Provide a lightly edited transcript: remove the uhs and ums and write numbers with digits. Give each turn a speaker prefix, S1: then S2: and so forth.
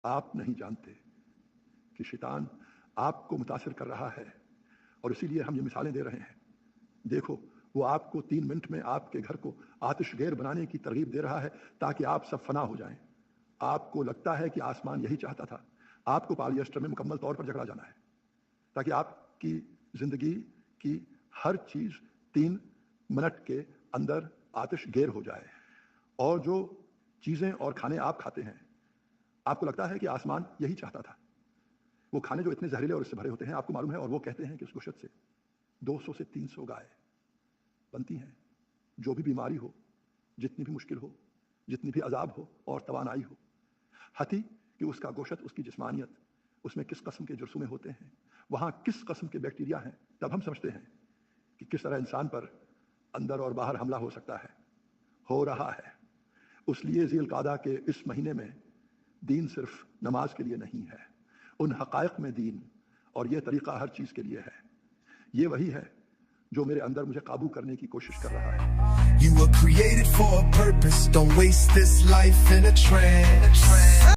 S1: آپ نہیں جانتے کہ شیطان آپ کو متاثر کر رہا ہے، اور اسی لیے ہم یہ مثالیں دے رہے ہیں۔ دیکھو، وہ آپ کو 3 منٹ میں آپ کے گھر کو آتش گیر بنانے کی ترغیب دے رہا ہے تاکہ آپ سب فنا ہو جائیں۔ آپ کو لگتا ہے کہ آسمان یہی چاہتا تھا، آپ کو پالیسٹر میں مکمل طور پر جکڑا جانا ہے تاکہ آپ کی زندگی کی ہر چیز 3 منٹ کے اندر آتش گیر ہو جائے۔ اور جو چیزیں اور کھانے آپ کھاتے ہیں، آپ کو لگتا ہے کہ آسمان یہی چاہتا تھا۔ وہ کھانے جو اتنے زہریلے اور اس سے بھرے ہوتے ہیں، آپ کو معلوم ہے، اور وہ کہتے ہیں کہ اس گوشت سے 200 سے 300 گائے بنتی ہیں۔ جو بھی بیماری ہو، جتنی بھی مشکل ہو، جتنی بھی عذاب ہو اور توانائی ہو، حتی کہ اس کا گوشت، اس کی جسمانیت، اس میں کس قسم کے جرثومے ہوتے ہیں، وہاں کس قسم کے بیکٹیریا ہیں، تب ہم سمجھتے ہیں کہ کس طرح انسان پر اندر اور باہر حملہ ہو سکتا ہے، ہو رہا ہے۔ اس لیے ذی القعدہ کے اس مہینے میں دین صرف نماز کے لیے نہیں ہے، ان حقائق میں دین اور یہ طریقہ ہر چیز کے لیے ہے۔ یہ وہی ہے جو میرے اندر مجھے قابو کرنے کی کوشش کر رہا ہے۔
S2: You were created for a purpose. Don't waste this life in a trance.